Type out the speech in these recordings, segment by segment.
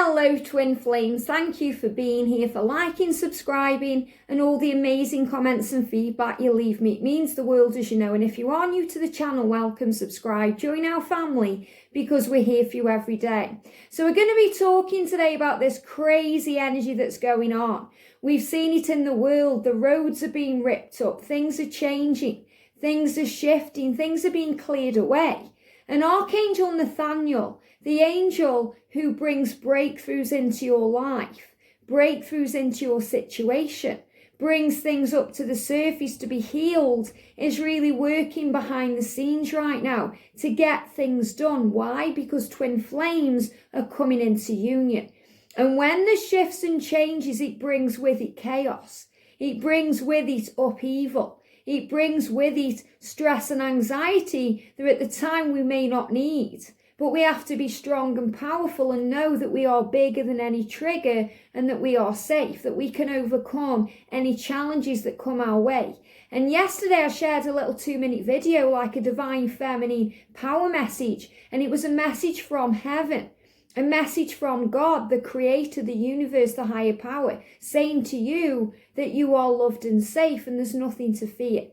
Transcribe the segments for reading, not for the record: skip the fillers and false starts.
Hello twin flames, thank you for being here, for liking, subscribing and all the amazing comments and feedback you leave me. It means the world, as you know, and if you are new to the channel, welcome, subscribe, join our family because we're here for you every day. So we're going to be talking today about this crazy energy that's going on. We've seen it in the world, the roads are being ripped up, things are changing, things are shifting, things are being cleared away. And Archangel Nathaniel, the angel who brings breakthroughs into your life, breakthroughs into your situation, brings things up to the surface to be healed, is really working behind the scenes right now to get things done. Why? Because twin flames are coming into union. And when the shifts and changes, it brings with it chaos. It brings with it upheaval. It brings with it stress and anxiety that at the time we may not need. But we have to be strong and powerful and know that we are bigger than any trigger and that we are safe, that we can overcome any challenges that come our way. And yesterday I shared a little 2-minute video like a divine feminine power message, and it was a message from heaven. A message from God, the creator, the universe, the higher power, saying to you that you are loved and safe and there's nothing to fear.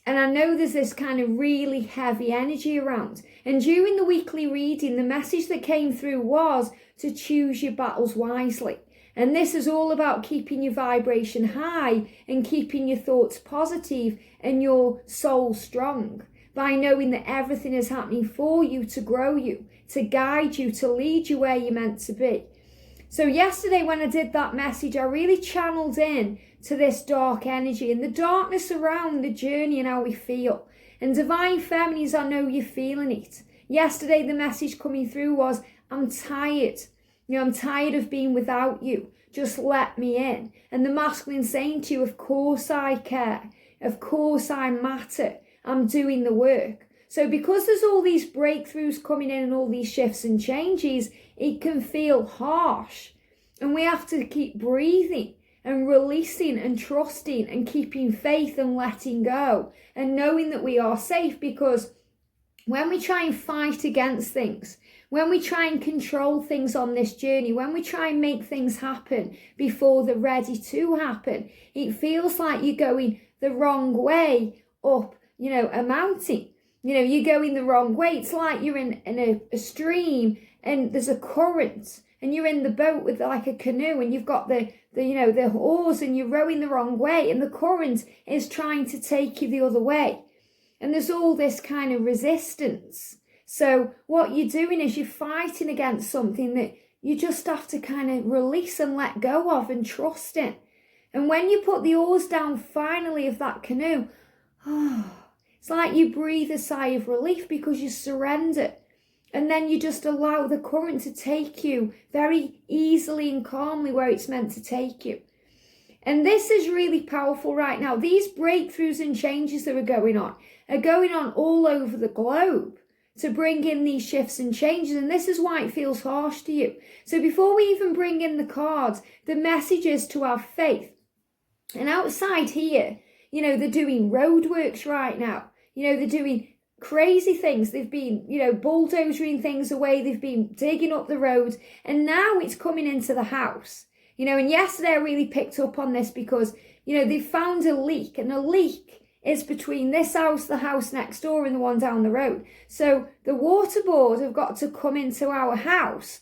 And I know there's this kind of really heavy energy around. And during the weekly reading, the message that came through was to choose your battles wisely. And this is all about keeping your vibration high and keeping your thoughts positive and your soul strong, by knowing that everything is happening for you to grow you, to guide you, to lead you where you're meant to be. So yesterday when I did that message, I really channeled in to this dark energy and the darkness around the journey and how we feel. And divine feminines, I know you're feeling it. Yesterday the message coming through was, I'm tired. I'm tired of being without you. Just let me in. And the masculine saying to you, of course I care. Of course I matter. I'm doing the work. So because there's all these breakthroughs coming in and all these shifts and changes, it can feel harsh. And we have to keep breathing and releasing and trusting and keeping faith and letting go and knowing that we are safe, because when we try and fight against things, when we try and control things on this journey, when we try and make things happen before they're ready to happen, it feels like you're going the wrong way up, a mountain. You're going the wrong way. It's like you're in a stream and there's a current and you're in the boat with like a canoe and you've got the oars and you're rowing the wrong way and the current is trying to take you the other way. And there's all this kind of resistance. So what you're doing is you're fighting against something that you just have to kind of release and let go of and trust in. And when you put the oars down finally of that canoe, it's like you breathe a sigh of relief because you surrender. And then you just allow the current to take you very easily and calmly where it's meant to take you. And this is really powerful right now. These breakthroughs and changes that are going on all over the globe to bring in these shifts and changes. And this is why it feels harsh to you. So before we even bring in the cards, the message is to have faith. And outside here, they're doing roadworks right now. They're doing crazy things. They've been, bulldozering things away. They've been digging up the roads. And now it's coming into the house. And yesterday I really picked up on this because, they found a leak. And a leak is between this house, the house next door, and the one down the road. So the water board have got to come into our house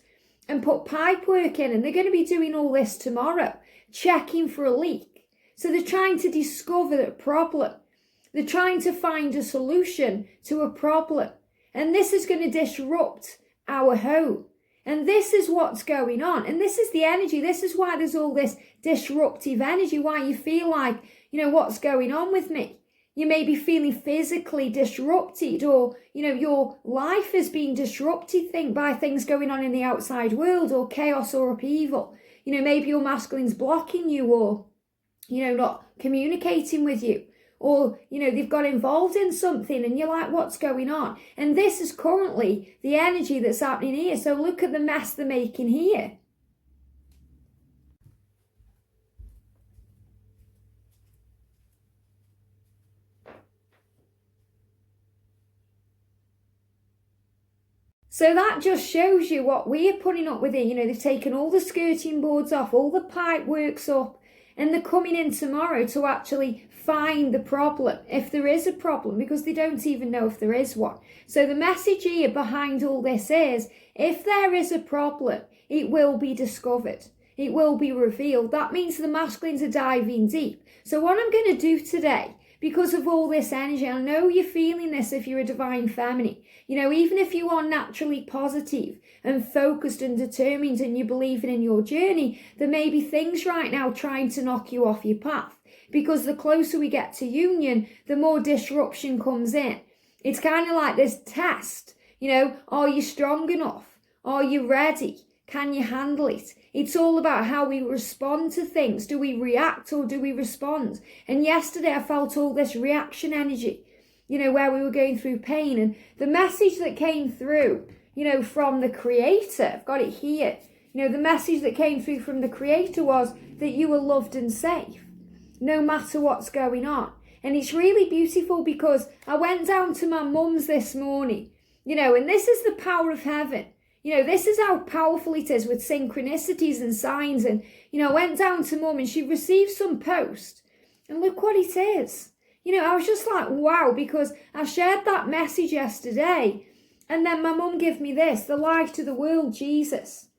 and put pipe work in. And they're going to be doing all this tomorrow, checking for a leak. So they're trying to discover a problem. They're trying to find a solution to a problem. And this is going to disrupt our home. And this is what's going on. And this is the energy. This is why there's all this disruptive energy, why you feel like, what's going on with me? You may be feeling physically disrupted, or, your life is being disrupted by things going on in the outside world, or chaos or upheaval. Maybe your masculine's blocking you, or, not communicating with you. Or, they've got involved in something and you're like, what's going on? And this is currently the energy that's happening here. So look at the mess they're making here. So that just shows you what we are putting up with it. You know, they've taken all the skirting boards off, all the pipe works up, and they're coming in tomorrow to actually find the problem, if there is a problem, because they don't even know if there is one. So the message here behind all this is, if there is a problem, it will be discovered. It will be revealed. That means the masculines are diving deep. So what I'm going to do today, because of all this energy, I know you're feeling this if you're a divine feminine. You know, even if you are naturally positive and focused and determined and you're believing in your journey, there may be things right now trying to knock you off your path. Because the closer we get to union, the more disruption comes in. It's kind of like this test. You know, are you strong enough? Are you ready? Can you handle it? It's all about how we respond to things. Do we react or do we respond? And yesterday I felt all this reaction energy, you know, where we were going through pain. And the message that came through, you know, from the Creator, I've got it here. You know, the message that came through from the Creator was that you were loved and safe, no matter what's going on. And it's really beautiful because I went down to my mum's this morning, you know, and this is the power of heaven. You know, this is how powerful it is with synchronicities and signs. And, you know, I went down to mum and she received some post. And look what it is. You know, I was just like, wow, because I shared that message yesterday. And then my mum gave me this, the light to the world, Jesus.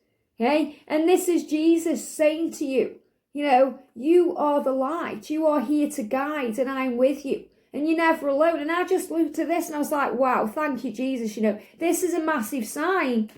Okay? And this is Jesus saying to you, you know, you are the light. You are here to guide and I'm with you. And you're never alone. And I just looked at this and I was like, wow, thank you, Jesus. You know, this is a massive sign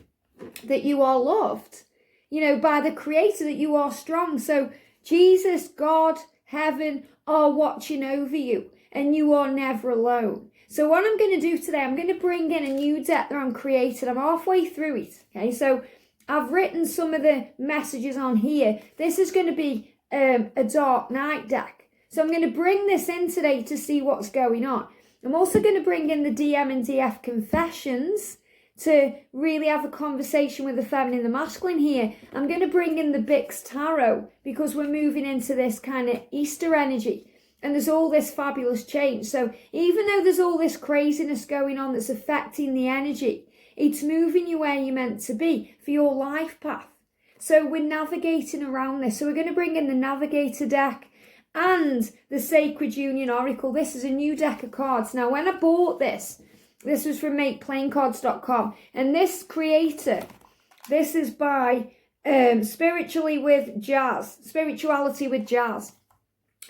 that you are loved, you know, by the Creator, that you are strong. So Jesus, God, heaven are watching over you and you are never alone. So what I'm going to do today, I'm going to bring in a new deck that I'm created. I'm halfway through it. Okay, so I've written some of the messages on here. This is going to be a dark night deck. So I'm going to bring this in today to see what's going on. I'm also going to bring in the DM and DF confessions to really have a conversation with the feminine and the masculine here. I'm going to bring in the Bix Tarot because we're moving into this kind of Easter energy and there's all this fabulous change. So even though there's all this craziness going on that's affecting the energy, it's moving you where you're meant to be for your life path. So we're navigating around this. So we're going to bring in the Navigator deck and the Sacred Union Oracle. This is a new deck of cards. Now, when I bought this was from MakePlayingCards.com. And this creator, this is by Spirituality with Jazz.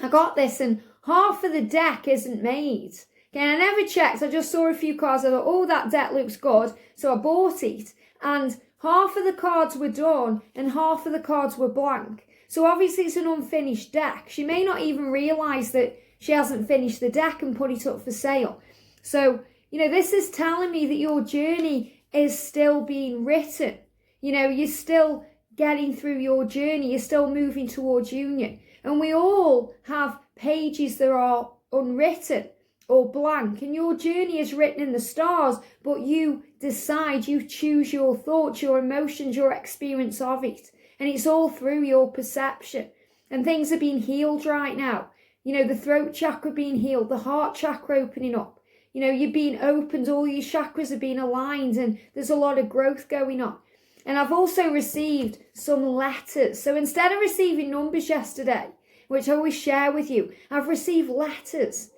I got this and half of the deck isn't made. Okay, I never checked. I just saw a few cards. I thought, oh, that deck looks good. So I bought it. And half of the cards were done and half of the cards were blank. So obviously it's an unfinished deck. She may not even realise that she hasn't finished the deck and put it up for sale. So, you know, this is telling me that your journey is still being written. You know, you're still getting through your journey. You're still moving towards union. And we all have pages that are unwritten or blank. And your journey is written in the stars, but you decide, you choose your thoughts, your emotions, your experience of it. And it's all through your perception. And things are being healed right now. You know, the throat chakra being healed, the heart chakra opening up. You know, you're being opened, all your chakras are being aligned and there's a lot of growth going on. And I've also received some letters. So instead of receiving numbers yesterday, which I always share with you, I've received letters.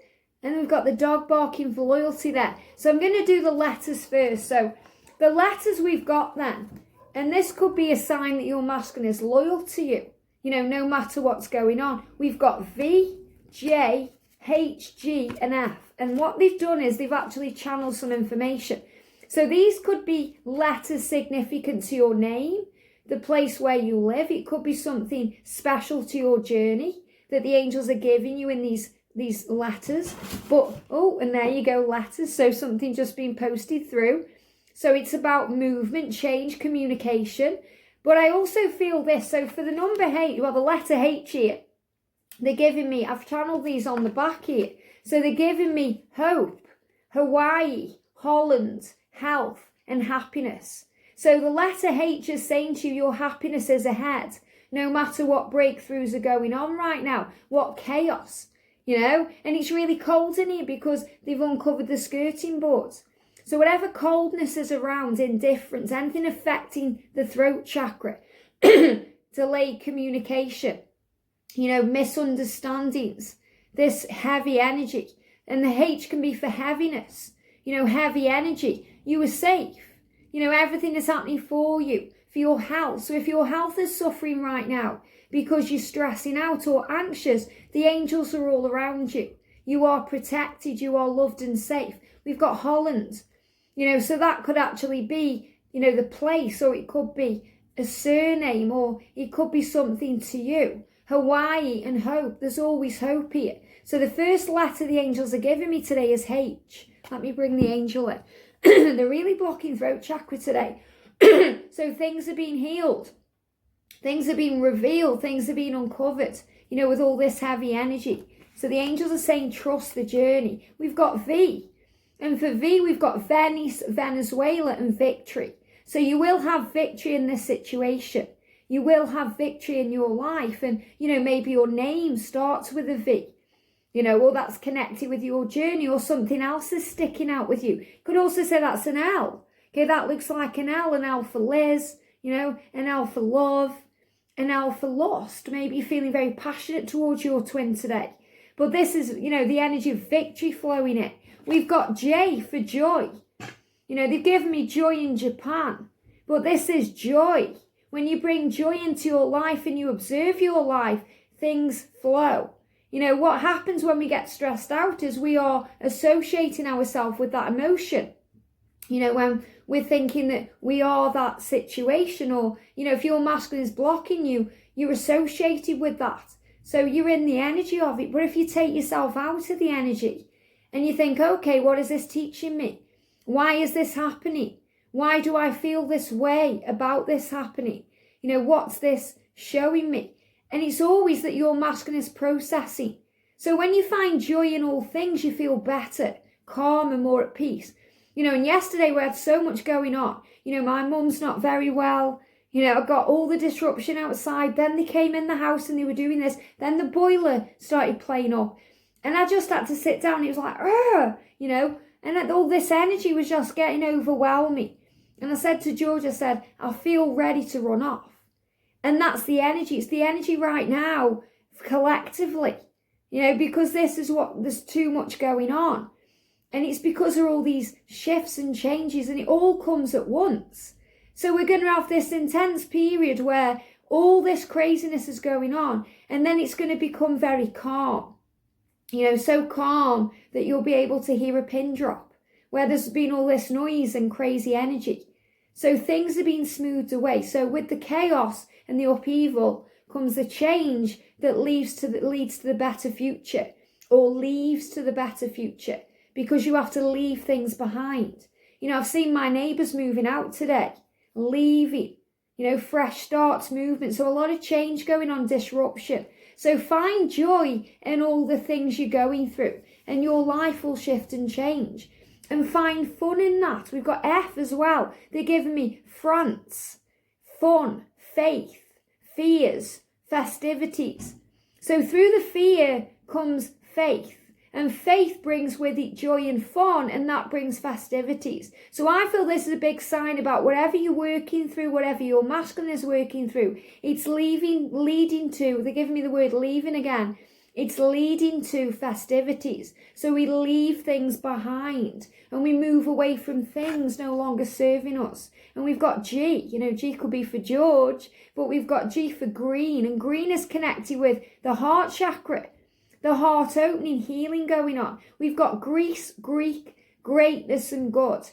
And we've got the dog barking for loyalty there. So I'm going to do the letters first. So the letters we've got then, and this could be a sign that your masculine is loyal to you, you know, no matter what's going on. We've got V, J, H, G and F. And what they've done is they've actually channeled some information. So these could be letters significant to your name, the place where you live. It could be something special to your journey that the angels are giving you in these letters. But, oh, and there you go, letters. So something just being posted through. So it's about movement, change, communication. But I also feel this. So for the number H, well, the letter H here, they're giving me, I've channeled these on the back here. So they're giving me hope, Hawaii, Holland, health and happiness. So the letter H is saying to you, your happiness is ahead, no matter what breakthroughs are going on right now, what chaos, you know. And it's really cold in here because they've uncovered the skirting boards. So whatever coldness is around, indifference, anything affecting the throat chakra, delayed communication, misunderstandings, this heavy energy. And the H can be for heaviness, heavy energy. You are safe. Everything is happening for you, for your health. So if your health is suffering right now because you're stressing out or anxious, the angels are all around you. You are protected. You are loved and safe. We've got Holland, so that could actually be, the place, or it could be a surname, or it could be something to you. Hawaii and hope. There's always hope here. So the first letter the angels are giving me today is H. Let me bring the angel in. They're really blocking throat chakra today. So things are being healed. Things are being revealed. Things are being uncovered, with all this heavy energy. So the angels are saying, trust the journey. We've got V. And for V, we've got Venice, Venezuela, and victory. So you will have victory in this situation. You will have victory in your life. And, maybe your name starts with a V. Or that's connected with your journey, or something else is sticking out with you. Could also say that's an L. Okay, that looks like an L for Liz, an L for love, an L for lost. Maybe you're feeling very passionate towards your twin today. But this is, the energy of victory flowing in. We've got J for joy. They've given me joy in Japan. But this is joy. When you bring joy into your life and you observe your life, things flow. What happens when we get stressed out is we are associating ourselves with that emotion. When we're thinking that we are that situation, or, if your masculine is blocking you, you're associated with that. So you're in the energy of it. But if you take yourself out of the energy and you think, okay, what is this teaching me? Why is this happening? Why do I feel this way about this happening? What's this showing me? And it's always that your masculine is processing. So when you find joy in all things, you feel better, calm, and more at peace. And yesterday we had so much going on. My mum's not very well. I got all the disruption outside. Then they came in the house and they were doing this. Then the boiler started playing up. And I just had to sit down. It was like, and all this energy was just getting overwhelming. And I said to George, I feel ready to run off. And that's the energy. It's the energy right now, collectively, because there's too much going on. And it's because of all these shifts and changes, and it all comes at once. So we're going to have this intense period where all this craziness is going on, and then it's going to become very calm. So calm that you'll be able to hear a pin drop, where there's been all this noise and crazy energy. So things are being smoothed away. So with the chaos and the upheaval comes the change that leads to the better future, or leaves to the better future, because you have to leave things behind. I've seen my neighbours moving out today, leaving, fresh starts, movement. So a lot of change going on, disruption. So find joy in all the things you're going through, and your life will shift and change. And find fun in that. We've got F as well. They're giving me France, fun, faith, fears, festivities. So through the fear comes faith. And faith brings with it joy and fun, and that brings festivities. So I feel this is a big sign about whatever you're working through, whatever your masculine is working through. It's leading to, they're giving me the word leaving again. It's leading to festivities. So we leave things behind and we move away from things no longer serving us. And we've got G, G could be for George, but we've got G for green. And green is connected with the heart chakra, the heart opening, healing going on. We've got Greece, Greek, greatness and good.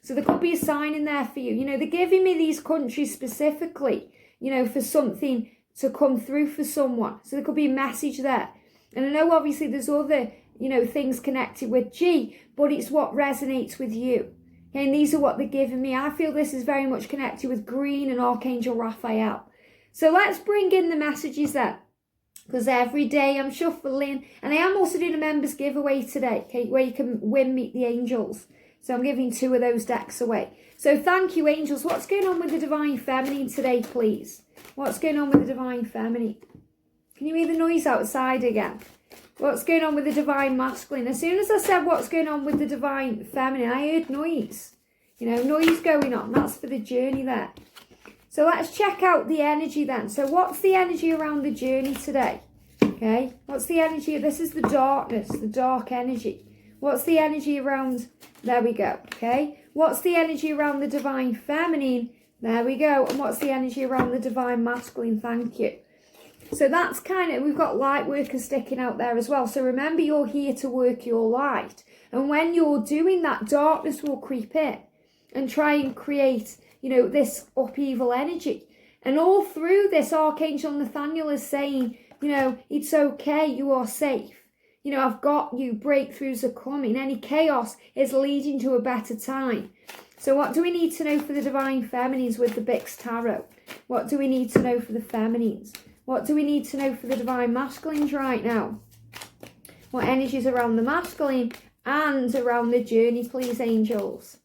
So there could be a sign in there for you. They're giving me these countries specifically, for something to come through for someone. So there could be a message there. And I know obviously there's other, things connected with G, but it's what resonates with you. Okay, and these are what they're giving me. I feel this is very much connected with green and Archangel Raphael. So let's bring in the messages then. Because every day I'm shuffling. And I am also doing a members giveaway today, okay, where you can win Meet the Angels. So I'm giving 2 of those decks away. So thank you, angels. What's going on with the Divine Feminine today, please? What's going on with the Divine Feminine? Can you hear the noise outside again? What's going on with the divine masculine? As soon as I said what's going on with the divine feminine, I heard noise. Noise going on. That's for the journey there. So let's check out the energy then. So what's the energy around the journey today? Okay, what's the energy? This is the darkness, the dark energy. What's the energy around? There we go. Okay, what's the energy around the divine feminine? There we go. And what's the energy around the divine masculine? Thank you. So that's kind of, we've got light workers sticking out there as well. So remember, you're here to work your light. And when you're doing that, darkness will creep in and try and create, this upheaval energy. And all through this, Archangel Nathaniel is saying, it's okay, you are safe. I've got you, breakthroughs are coming. Any chaos is leading to a better time. So what do we need to know for the divine feminines with the Bix Tarot? What do we need to know for the feminines? What do we need to know for the divine masculines right now? What energies around the masculine and around the journey, please, angels?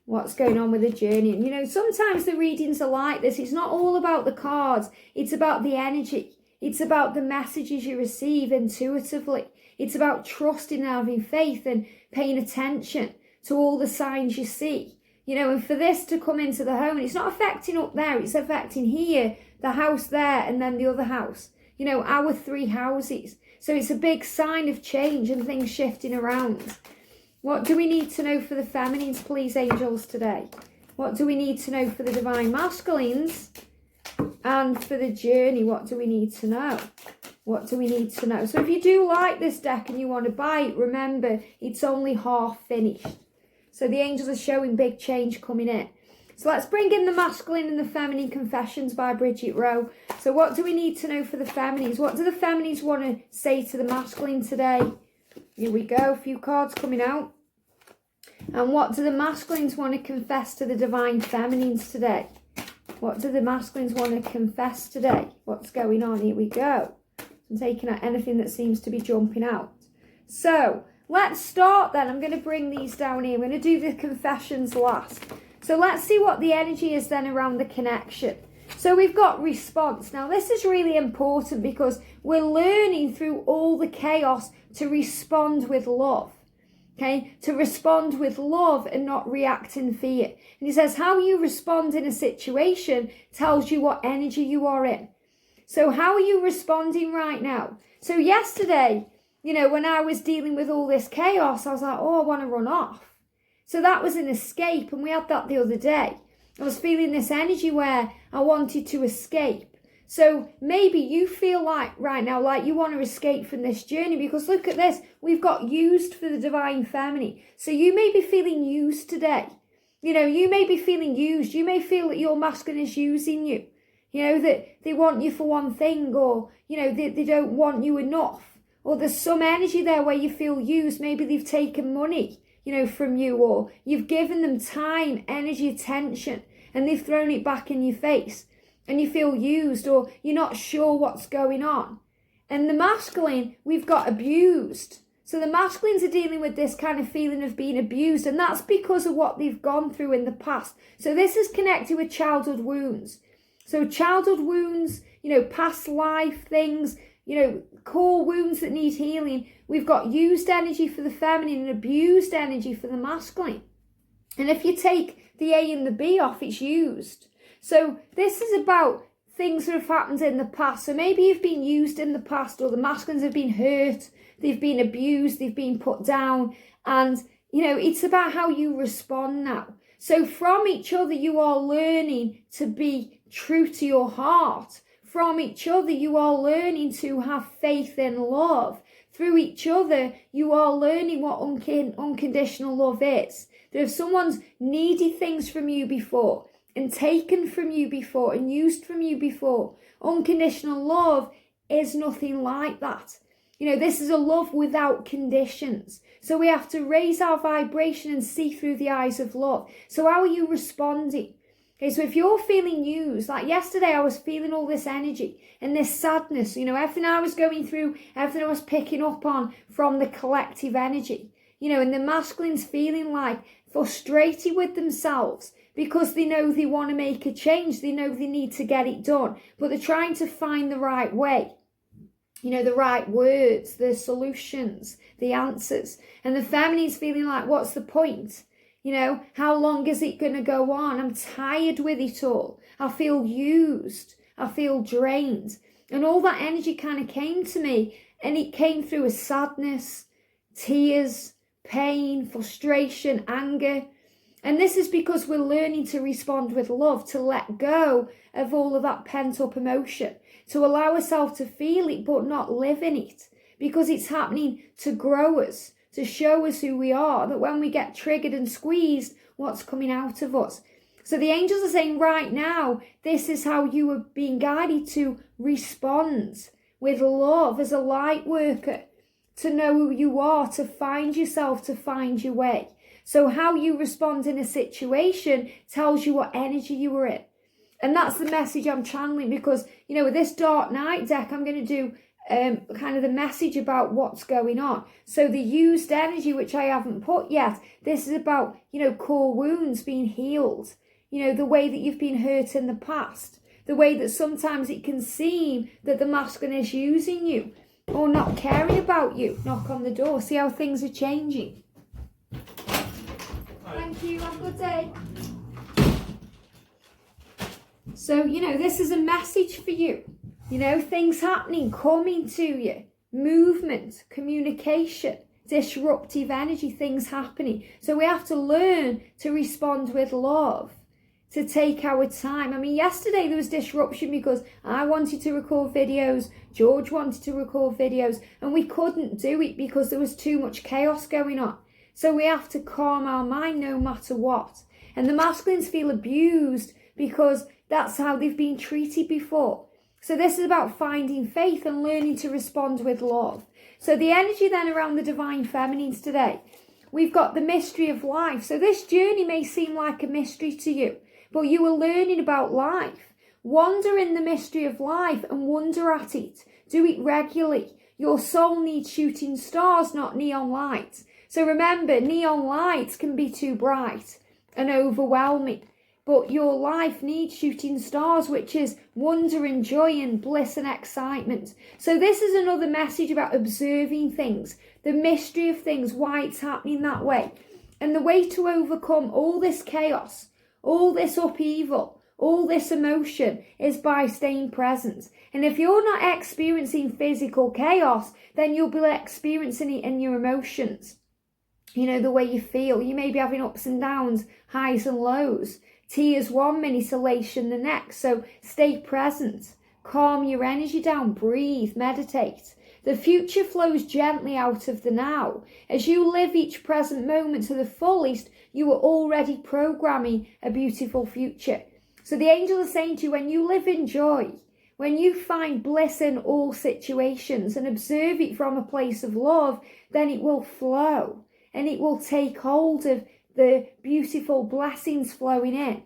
What's going on with the journey? And sometimes the readings are like this. It's not all about the cards. It's about the energy. It's about the messages you receive intuitively. It's about trusting and having faith and paying attention to all the signs you see. And for this to come into the home, and it's not affecting up there, it's affecting here, the house there, and then the other house. Our 3 houses. So it's a big sign of change and things shifting around. What do we need to know for the feminines, please, angels, today? What do we need to know for the divine masculines? And for the journey, what do we need to know? What do we need to know? So if you do like this deck and you want to buy it, remember, it's only half finished. So the angels are showing big change coming in. So let's bring in the masculine and the feminine confessions by Bridget Rau. So what do we need to know for the feminines? What do the feminines want to say to the masculine today? Here we go, a few cards coming out. And what do the masculines want to confess to the divine feminines today? What do the masculines want to confess today? What's going on? Here we go. I'm taking out anything that seems to be jumping out. So let's start then. I'm going to bring these down here. I'm going to do the confessions last. So let's see what the energy is then around the connection. So we've got response. Now this is really important because we're learning through all the chaos to respond with love. Okay, to respond with love and not react in fear. And he says how you respond in a situation tells you what energy you are in. So how are you responding right now? So yesterday, when I was dealing with all this chaos, I was like, oh, I want to run off. So that was an escape, and we had that the other day. I was feeling this energy where I wanted to escape. So maybe you feel like right now, like you want to escape from this journey, because look at this. We've got used for the divine feminine. So you may be feeling used today. You may be feeling used. You may feel that your masculine is using you. That they want you for one thing, or, they don't want you enough. Or there's some energy there where you feel used. Maybe they've taken money, from you, or you've given them time, energy, attention, and they've thrown it back in your face. And you feel used, or you're not sure what's going on. And the masculine, we've got abused. So the masculines are dealing with this kind of feeling of being abused, and that's because of what they've gone through in the past. So this is connected with childhood wounds. So childhood wounds, past life things, core wounds that need healing. We've got used energy for the feminine and abused energy for the masculine. And if you take the A and the B off, it's used. So this is about things that have happened in the past. So maybe you've been used in the past, or the masculines have been hurt, they've been abused, they've been put down. And, it's about how you respond now. So from each other, you are learning to be true to your heart. From each other, you are learning to have faith in love. Through each other, you are learning what unconditional love is. That if someone's needed things from you before, and taken from you before, and used from you before, unconditional love is nothing like that. This is a love without conditions. So we have to raise our vibration and see through the eyes of love. So how are you responding? Okay, so if you're feeling used, like yesterday I was feeling all this energy and this sadness, everything I was going through, everything I was picking up on from the collective energy, and the masculine's feeling like frustrated with themselves because they know they want to make a change, they know they need to get it done, but they're trying to find the right way. the right words, the solutions, the answers. And the feminine's feeling like, what's the point? How long is it going to go on? I'm tired with it all. I feel used. I feel drained. And all that energy kind of came to me, and it came through as sadness, tears, pain, frustration, anger. And this is because we're learning to respond with love, to let go of all of that pent-up emotion, to allow ourselves to feel it but not live in it, because it's happening to grow us, to show us who we are, that when we get triggered and squeezed, what's coming out of us. So the angels are saying right now, this is how you are being guided to respond with love as a light worker, to know who you are, to find yourself, to find your way. So how you respond in a situation tells you what energy you were in. And that's the message I'm channeling, because, with this Dark Night deck, I'm going to do kind of the message about what's going on. So the used energy, which I haven't put yet, this is about, core wounds being healed. The way that you've been hurt in the past. The way that sometimes it can seem that the masculine is using you or not caring about you. Knock on the door. See how things are changing. Thank you. Have a good day. So, this is a message for you. Things happening, coming to you. Movement, communication, disruptive energy, things happening. So we have to learn to respond with love, to take our time. Yesterday there was disruption because I wanted to record videos, George wanted to record videos, and we couldn't do it because there was too much chaos going on. So we have to calm our mind no matter what. And the masculines feel abused because that's how they've been treated before. So this is about finding faith and learning to respond with love. So the energy then around the divine feminines today, we've got the mystery of life. So this journey may seem like a mystery to you, but you are learning about life. Wander in the mystery of life and wonder at it. Do it regularly. Your soul needs shooting stars, not neon lights. So remember, neon lights can be too bright and overwhelming. But your life needs shooting stars, which is wonder and joy and bliss and excitement. So this is another message about observing things, the mystery of things, why it's happening that way. And the way to overcome all this chaos, all this upheaval, all this emotion is by staying present. And if you're not experiencing physical chaos, then you'll be experiencing it in your emotions. The way you feel. You may be having ups and downs, highs and lows. Tears one minute, elation the next. So stay present. Calm your energy down. Breathe. Meditate. The future flows gently out of the now. As you live each present moment to the fullest, you are already programming a beautiful future. So the angels are saying to you, when you live in joy, when you find bliss in all situations and observe it from a place of love, then it will flow and it will take hold of the beautiful blessings flowing in.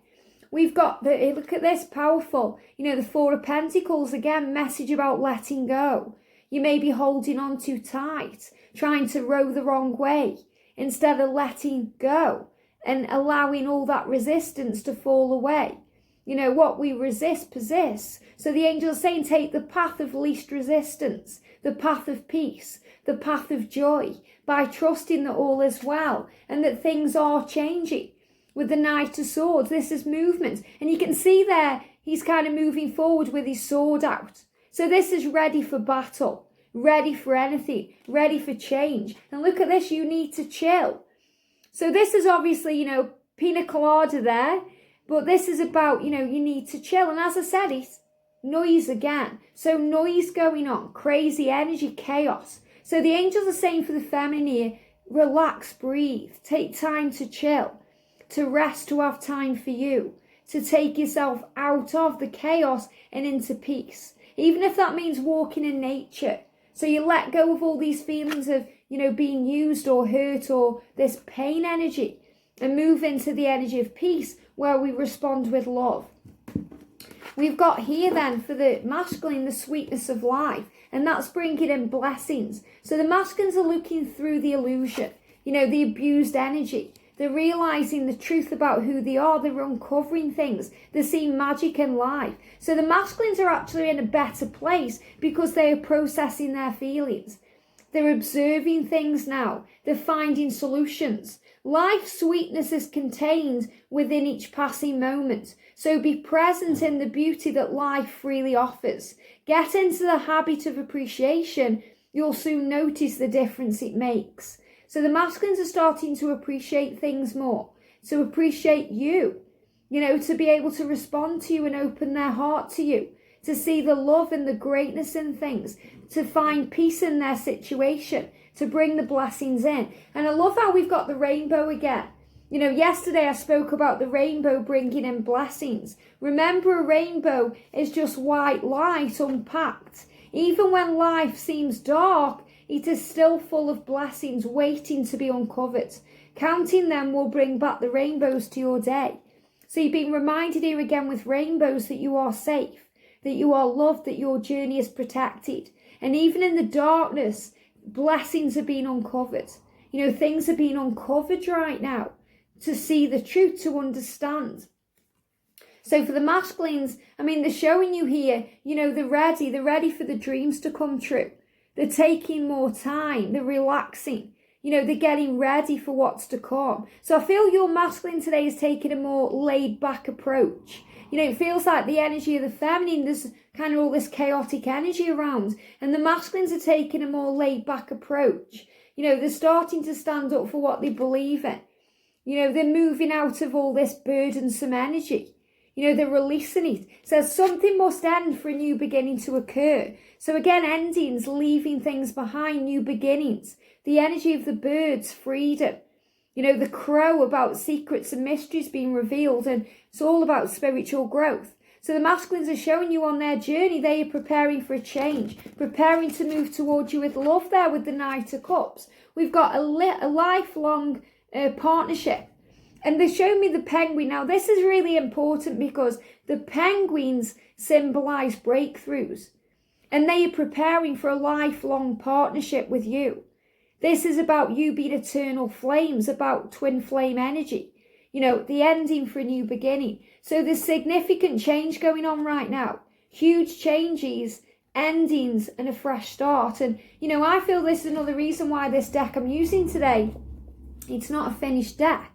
We've got look at this, powerful, the Four of Pentacles, again, message about letting go. You may be holding on too tight, trying to row the wrong way, instead of letting go and allowing all that resistance to fall away. What we resist persists. So the angels are saying, take the path of least resistance, the path of peace, the path of joy, by trusting that all is well and that things are changing. With the Knight of Swords, this is movement. And you can see there, he's kind of moving forward with his sword out. So this is ready for battle, ready for anything, ready for change. And look at this, you need to chill. So this is obviously, pina colada there, but this is about, you need to chill. And as I said, it's noise again. So noise going on, crazy energy, chaos. So the angels are saying for the feminine here, relax, breathe, take time to chill, to rest, to have time for you, to take yourself out of the chaos and into peace. Even if that means walking in nature. So you let go of all these feelings of, being used or hurt or this pain energy and move into the energy of peace where we respond with love. We've got here then for the masculine, the sweetness of life, and that's bringing in blessings. So the masculines are looking through the illusion, the abused energy, They're realizing the truth about who they are. They're uncovering things. They're seeing magic in life. So the masculines are actually in a better place because they are processing their feelings. They're observing things now. They're finding solutions. Life's sweetness is contained within each passing moment. So be present in the beauty that life freely offers. Get into the habit of appreciation. You'll soon notice the difference it makes. So the masculines are starting to appreciate things more, to appreciate you, to be able to respond to you and open their heart to you, to see the love and the greatness in things, to find peace in their situation, to bring the blessings in. And I love how we've got the rainbow again. Yesterday I spoke about the rainbow bringing in blessings. Remember, a rainbow is just white light unpacked. Even when life seems dark, it is still full of blessings waiting to be uncovered. Counting them will bring back the rainbows to your day. So you're being reminded here again with rainbows that you are safe, that you are loved, that your journey is protected. And even in the darkness, blessings are being uncovered. Things are being uncovered right now to see the truth, to understand. So for the masculines, they're showing you here, they're ready for the dreams to come true. They're taking more time, they're relaxing, they're getting ready for what's to come. So I feel your masculine today is taking a more laid back approach. It feels like the energy of the feminine, there's kind of all this chaotic energy around, and the masculines are taking a more laid back approach. They're starting to stand up for what they believe in. They're moving out of all this burdensome energy. They're releasing it. So something must end for a new beginning to occur. So again, endings, leaving things behind, new beginnings. The energy of the birds, freedom. The crow about secrets and mysteries being revealed, and it's all about spiritual growth. So the masculines are showing you on their journey, they are preparing for a change, preparing to move towards you with love there with the Knight of Cups. We've got a lifelong partnership. And they show me the penguin. Now, this is really important because the penguins symbolize breakthroughs. And they are preparing for a lifelong partnership with you. This is about you being eternal flames, about twin flame energy. The ending for a new beginning. So there's significant change going on right now. Huge changes, endings, and a fresh start. And, I feel this is another reason why this deck I'm using today, it's not a finished deck.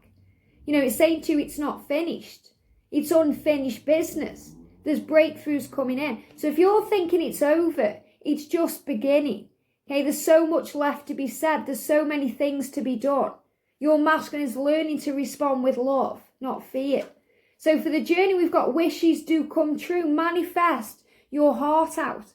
It's saying to you it's not finished. It's unfinished business. There's breakthroughs coming in. So if you're thinking it's over, it's just beginning. Okay, there's so much left to be said. There's so many things to be done. Your masculine is learning to respond with love, not fear. So for the journey, we've got wishes do come true. Manifest your heart out.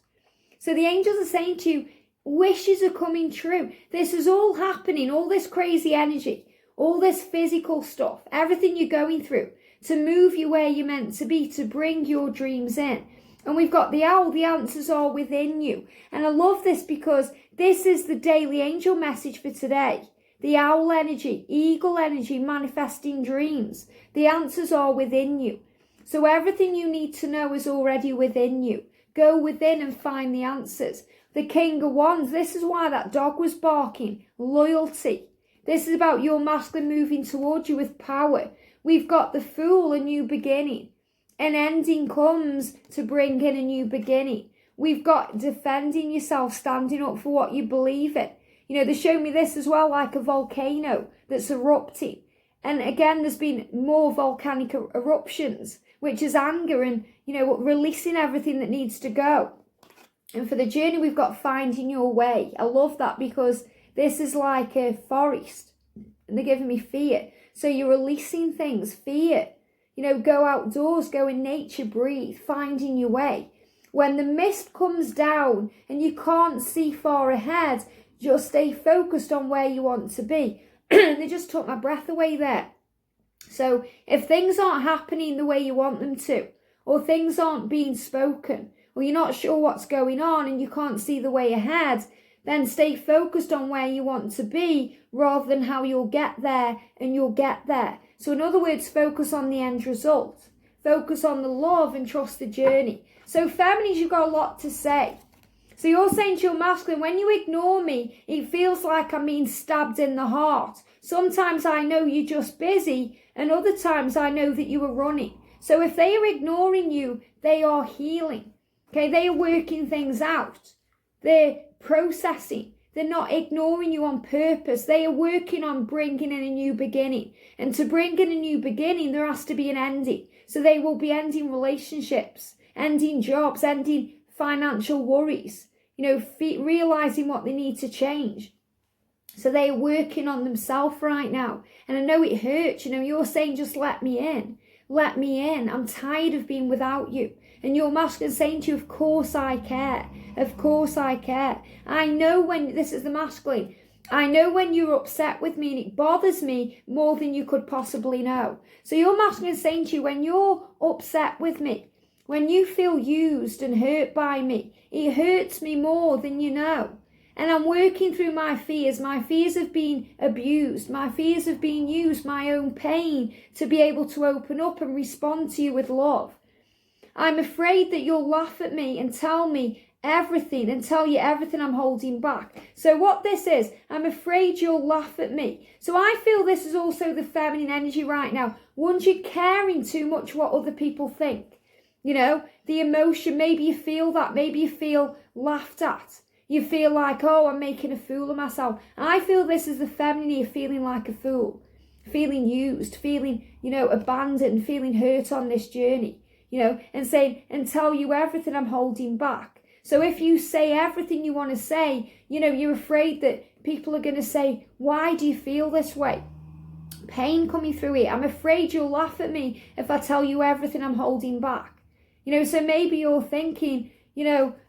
So the angels are saying to you, wishes are coming true. This is all happening, all this crazy energy, all this physical stuff, everything you're going through to move you where you're meant to be, to bring your dreams in. And we've got the owl, the answers are within you. And I love this because this is the daily angel message for today. The owl energy, eagle energy, manifesting dreams. The answers are within you. So everything you need to know is already within you. Go within and find the answers. The King of Wands, this is why that dog was barking. Loyalty. This is about your masculine moving towards you with power. We've got the Fool, a new beginning. An ending comes to bring in a new beginning. We've got defending yourself, standing up for what you believe in. They show me this as well, like a volcano that's erupting. And again, there's been more volcanic eruptions, which is anger and, releasing everything that needs to go. And for the journey, we've got finding your way. I love that because this is like a forest and they're giving me fear. So you're releasing things, fear. Go outdoors, go in nature, breathe, finding your way. When the mist comes down and you can't see far ahead, just stay focused on where you want to be. They just took my breath away there. So if things aren't happening the way you want them to, or things aren't being spoken, or you're not sure what's going on and you can't see the way ahead, then stay focused on where you want to be rather than how you'll get there, and you'll get there. So in other words, focus on the end result. Focus on the love and trust the journey. So feminines, you've got a lot to say. So you're saying to your masculine, when you ignore me, it feels like I'm being stabbed in the heart. Sometimes I know you're just busy, and other times I know that you are running. So if they are ignoring you, they are healing. Okay, they are working things out. They're processing. They're not ignoring you on purpose. They are working on bringing in a new beginning. And to bring in a new beginning, there has to be an ending. So they will be ending relationships, ending jobs, ending financial worries, realizing what they need to change. So they are working on themselves right now. And I know it hurts. You're saying, just let me in. Let me in. I'm tired of being without you. And your masculine saying to you, of course I care. Of course I care. I know when, this is the masculine, I know when you're upset with me and it bothers me more than you could possibly know. So your masculine saying to you, when you're upset with me, when you feel used and hurt by me, it hurts me more than you know. And I'm working through my fears of being abused, my fears of being used, my own pain to be able to open up and respond to you with love. I'm afraid that you'll laugh at me and tell me everything and tell you everything I'm holding back. So what this is, I'm afraid you'll laugh at me. So I feel this is also the feminine energy right now. Once you're caring too much what other people think, the emotion, maybe you feel that, maybe you feel laughed at. You feel like, oh, I'm making a fool of myself. I feel this is the feminine here, feeling like a fool, feeling used, feeling, abandoned, feeling hurt on this journey, and saying, and tell you everything I'm holding back. So if you say everything you want to say, you're afraid that people are going to say, why do you feel this way? Pain coming through it. I'm afraid you'll laugh at me if I tell you everything I'm holding back. So maybe you're thinking,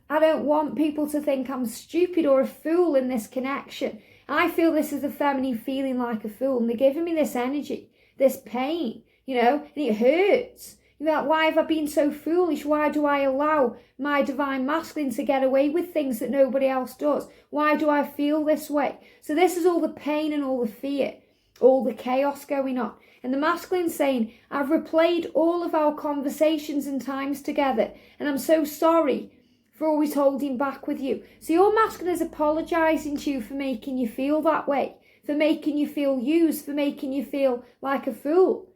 I don't want people to think I'm stupid or a fool in this connection. I feel this is the feminine feeling like a fool. And they're giving me this energy, this pain, and it hurts. You're like, why have I been so foolish? Why do I allow my divine masculine to get away with things that nobody else does? Why do I feel this way? So this is all the pain and all the fear, all the chaos going on. And the masculine saying, I've replayed all of our conversations and times together, and I'm so sorry for always holding back with you. So your masculine is apologising to you for making you feel that way, for making you feel used, for making you feel like a fool,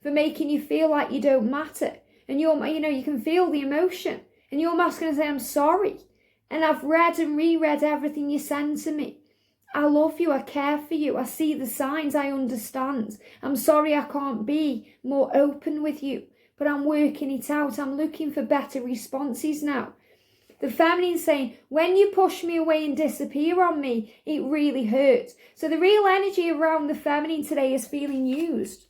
for making you feel like you don't matter. And you can feel the emotion. And your masculine is saying, I'm sorry. And I've read and reread everything you send to me. I love you, I care for you, I see the signs, I understand. I'm sorry I can't be more open with you, but I'm working it out. I'm looking for better responses now. The feminine saying, when you push me away and disappear on me, it really hurts. So the real energy around the feminine today is feeling used.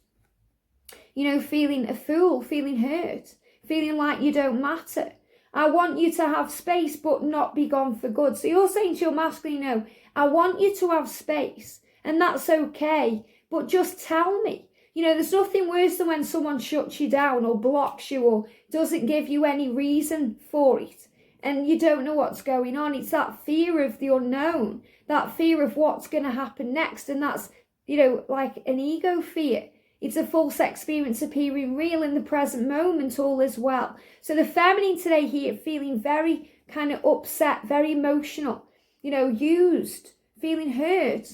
Feeling a fool, feeling hurt, feeling like you don't matter. I want you to have space but not be gone for good. So you're saying to your masculine, I want you to have space and that's okay, but just tell me. There's nothing worse than when someone shuts you down or blocks you or doesn't give you any reason for it. And you don't know what's going on. It's that fear of the unknown, that fear of what's going to happen next. And that's, like an ego fear. It's a false experience appearing real in the present moment, all is well. So the feminine today here feeling very kind of upset, very emotional, used, feeling hurt,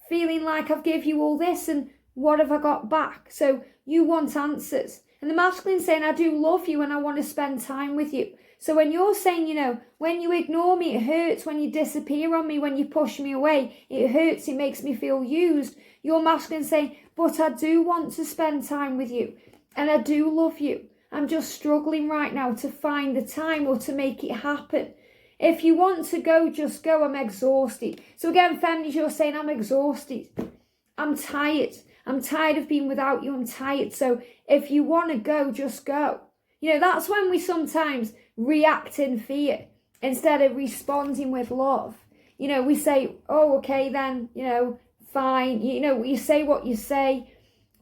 feeling like I've given you all this and what have I got back? So you want answers. And the masculine saying, I do love you and I want to spend time with you. So when you're saying, when you ignore me, it hurts. When you disappear on me, when you push me away, it hurts. It makes me feel used. Your masculine saying, but I do want to spend time with you. And I do love you. I'm just struggling right now to find the time or to make it happen. If you want to go, just go. I'm exhausted. So again, feminine, you're saying, I'm exhausted. I'm tired. I'm tired of being without you. I'm tired. So if you want to go, just go. That's when we sometimes react in fear instead of responding with love. We say, oh, okay, then, fine. You say what you say,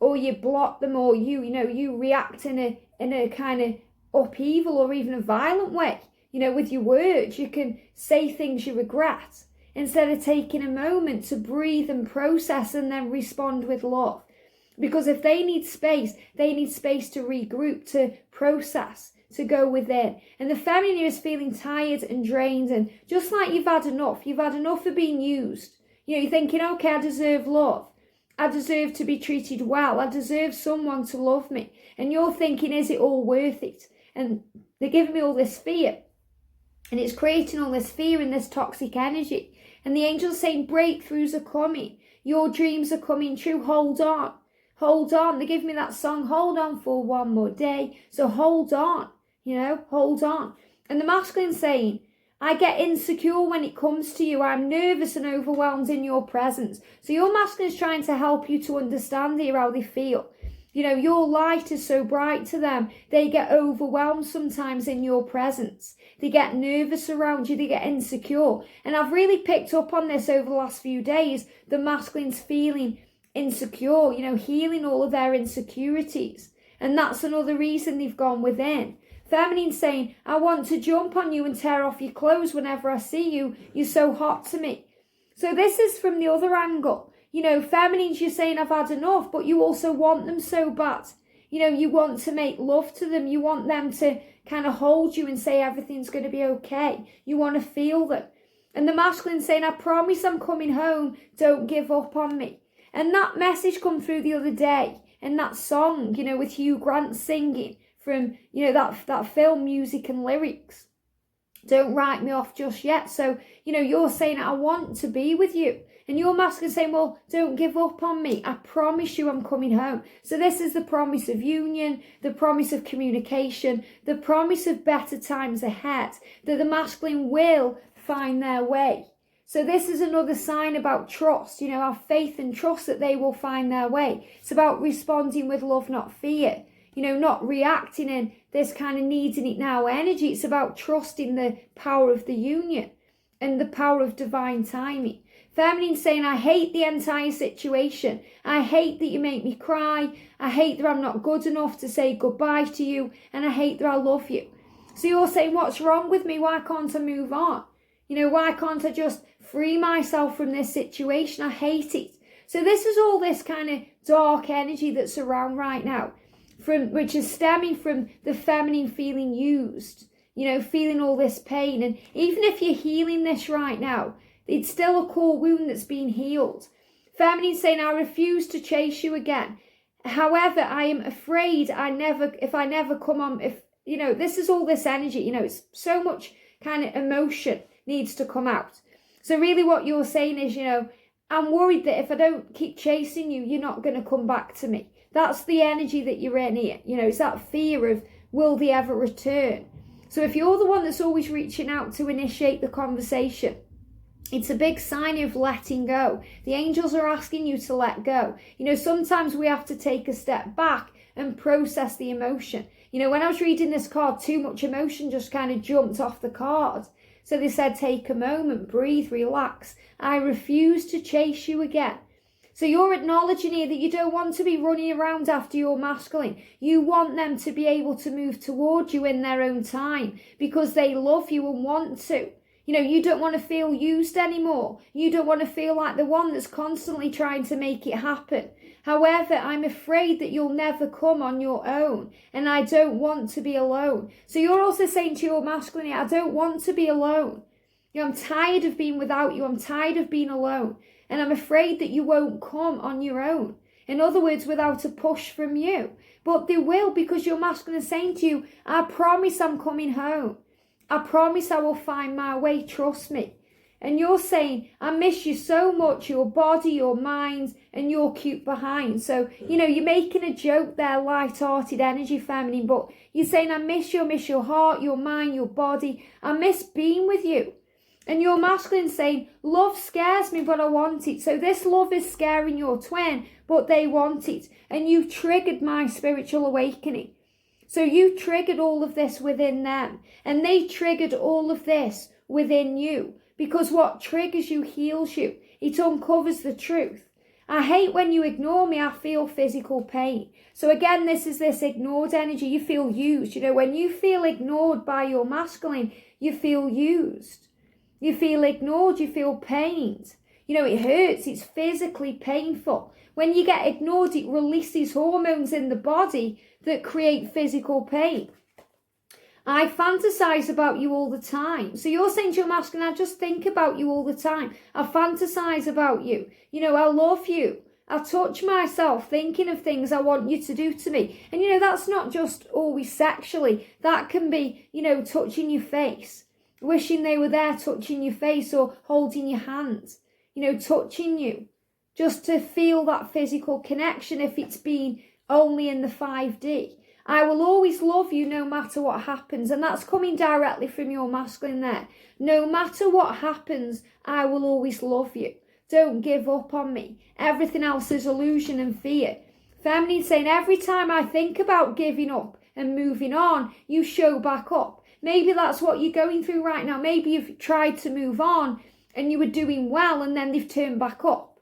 or you block them, or you react in a kind of upheaval or even a violent way. With your words, you can say things you regret instead of taking a moment to breathe and process and then respond with love. Because if they need space to regroup, to process, to go within. And the feminine is feeling tired and drained, and just like you've had enough of being used. You're thinking, okay, I deserve love. I deserve to be treated well. I deserve someone to love me. And you're thinking, is it all worth it? And they're giving me all this fear. And it's creating all this fear and this toxic energy. And the angels saying breakthroughs are coming. Your dreams are coming true. Hold on. Hold on. They give me that song, hold on for one more day. So hold on, hold on. And the masculine saying, I get insecure when it comes to you. I'm nervous and overwhelmed in your presence. So your masculine is trying to help you to understand here how they feel. Your light is so bright to them. They get overwhelmed sometimes in your presence. They get nervous around you. They get insecure. And I've really picked up on this over the last few days. The masculine's feeling insecure, healing all of their insecurities. And that's another reason they've gone within. Feminine saying, I want to jump on you and tear off your clothes whenever I see you. You're so hot to me. So this is from the other angle. Feminines, you're saying I've had enough, but you also want them so bad. You want to make love to them. You want them to kind of hold you and say everything's going to be okay. You want to feel them. And the masculine saying, I promise I'm coming home. Don't give up on me. And that message come through the other day. And that song, with Hugh Grant singing from, that film music and lyrics. Don't write me off just yet. So, you're saying, I want to be with you. And your masculine saying, well, don't give up on me. I promise you I'm coming home. So this is the promise of union, the promise of communication, the promise of better times ahead, that the masculine will find their way. So this is another sign about trust, our faith and trust that they will find their way. It's about responding with love, not fear, not reacting in this kind of needing it now energy. It's about trusting the power of the union and the power of divine timing. Feminine saying, I hate the entire situation. I hate that you make me cry. I hate that I'm not good enough to say goodbye to you. And I hate that I love you. So you're saying, what's wrong with me? Why can't I move on? Why can't I just free myself from this situation? I hate it. So this is all this kind of dark energy that's around right now, which is stemming from the feminine feeling used, feeling all this pain. And even if you're healing this right now, it's still a core wound that's been healed. Feminine saying, I refuse to chase you again. However, I am afraid if I never come on, this is all this energy, it's so much kind of emotion needs to come out. So really what you're saying is, I'm worried that if I don't keep chasing you, you're not going to come back to me. That's the energy that you're in here. It's that fear of, will they ever return? So if you're the one that's always reaching out to initiate the conversation, it's a big sign of letting go. The angels are asking you to let go. Sometimes we have to take a step back and process the emotion. When I was reading this card, too much emotion just kind of jumped off the card. So they said, take a moment, breathe, relax. I refuse to chase you again. So you're acknowledging here that you don't want to be running around after your masculine. You want them to be able to move towards you in their own time because they love you and want to. You don't want to feel used anymore. You don't want to feel like the one that's constantly trying to make it happen. However, I'm afraid that you'll never come on your own, and I don't want to be alone. So you're also saying to your masculine, I don't want to be alone. I'm tired of being without you. I'm tired of being alone, and I'm afraid that you won't come on your own. In other words, without a push from you. But they will, because your masculine is saying to you, I promise I'm coming home. I promise I will find my way, trust me. And you're saying, I miss you so much, your body, your mind, and your cute behind. So, you're making a joke there, light-hearted energy, feminine, but you're saying, I miss your heart, your mind, your body. I miss being with you. And your masculine saying, love scares me, but I want it. So this love is scaring your twin, but they want it. And you've triggered my spiritual awakening. So you triggered all of this within them, and they triggered all of this within you, because what triggers you heals you. It uncovers the truth. I hate when you ignore me. I feel physical pain. So again, this is this ignored energy. You feel used. When you feel ignored by your masculine, you feel used. You feel ignored. You feel pained. It hurts. It's physically painful. When you get ignored, it releases hormones in the body that create physical pain. I fantasize about you all the time. So you're saying to your masculine, I just think about you all the time. I fantasize about you. I love you. I touch myself thinking of things I want you to do to me. And, that's not just always sexually. That can be, touching your face, wishing they were there, touching your face or holding your hand, touching you, just to feel that physical connection if it's been only in the 5D. I will always love you no matter what happens. And that's coming directly from your masculine there. No matter what happens, I will always love you. Don't give up on me. Everything else is illusion and fear. Feminine saying, every time I think about giving up and moving on, you show back up. Maybe that's what you're going through right now. Maybe you've tried to move on and you were doing well and then they've turned back up.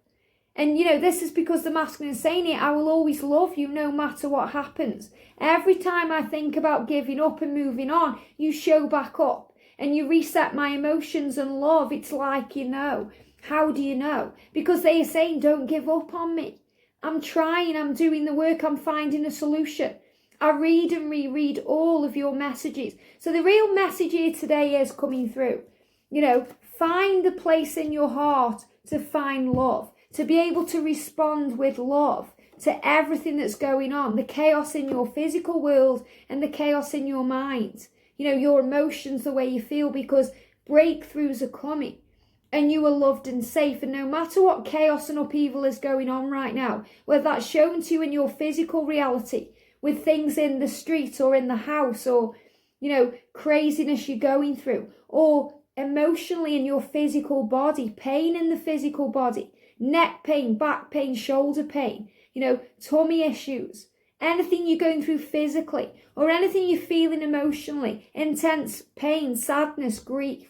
And, this is because the masculine is saying it, I will always love you no matter what happens. Every time I think about giving up and moving on, you show back up and you reset my emotions and love. It's like, how do you know? Because they are saying, don't give up on me. I'm trying, I'm doing the work, I'm finding a solution. I read and reread all of your messages. So the real message here today is coming through. Find the place in your heart to find love, to be able to respond with love to everything that's going on, the chaos in your physical world and the chaos in your mind, your emotions, the way you feel, because breakthroughs are coming and you are loved and safe. And no matter what chaos and upheaval is going on right now, whether that's shown to you in your physical reality with things in the street or in the house or, craziness you're going through, or emotionally in your physical body, pain in the physical body, neck pain, back pain, shoulder pain, tummy issues, anything you're going through physically or anything you're feeling emotionally, intense pain, sadness, grief,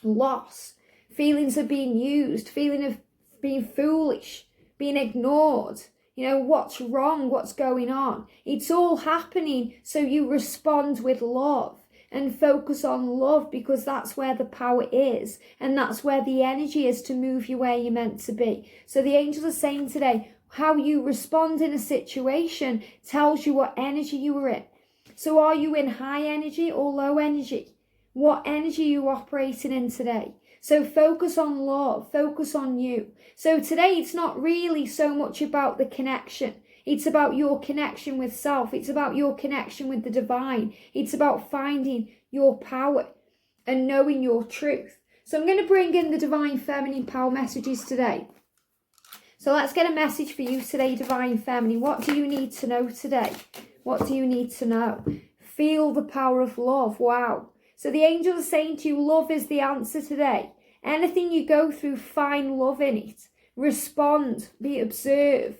loss, feelings of being used, feeling of being foolish, being ignored, what's wrong, what's going on. It's all happening so you respond with love. And focus on love, because that's where the power is. And that's where the energy is to move you where you're meant to be. So the angels are saying today, how you respond in a situation tells you what energy you are in. So are you in high energy or low energy? What energy are you operating in today? So focus on love, focus on you. So today it's not really so much about the connection. It's about your connection with self. It's about your connection with the divine. It's about finding your power and knowing your truth. So I'm going to bring in the divine feminine power messages today. So let's get a message for you today, divine feminine. What do you need to know today? What do you need to know? Feel the power of love. Wow. So the angels are saying to you, love is the answer today. Anything you go through, find love in it. Respond, observe.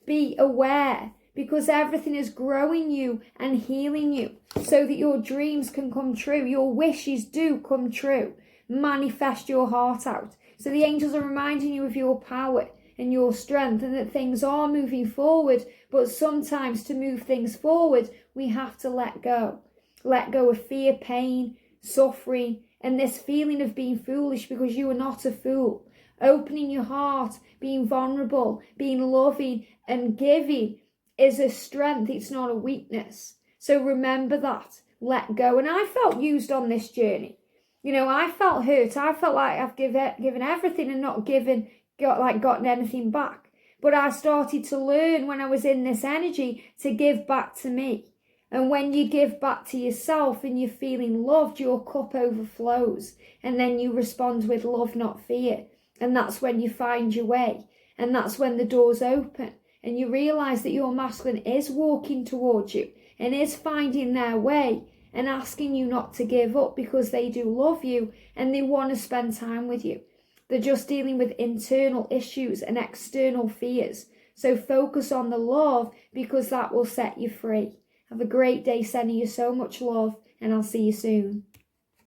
Be aware, because everything is growing you and healing you so that your dreams can come true. Your wishes do come true. Manifest your heart out. So the angels are reminding you of your power and your strength and that things are moving forward. But sometimes to move things forward, we have to let go. Let go of fear, pain, suffering, and this feeling of being foolish because you are not a fool. Opening your heart, being vulnerable, being loving and giving is a strength. It's not a weakness. So remember that. Let go. And I felt used on this journey. I felt hurt. I felt like I've given everything and not gotten anything back. But I started to learn when I was in this energy to give back to me. And when you give back to yourself and you're feeling loved, your cup overflows. And then you respond with love, not fear. And that's when you find your way. And that's when the doors open. And you realise that your masculine is walking towards you and is finding their way and asking you not to give up, because they do love you and they want to spend time with you. They're just dealing with internal issues and external fears. So focus on the love, because that will set you free. Have a great day, sending you so much love, and I'll see you soon.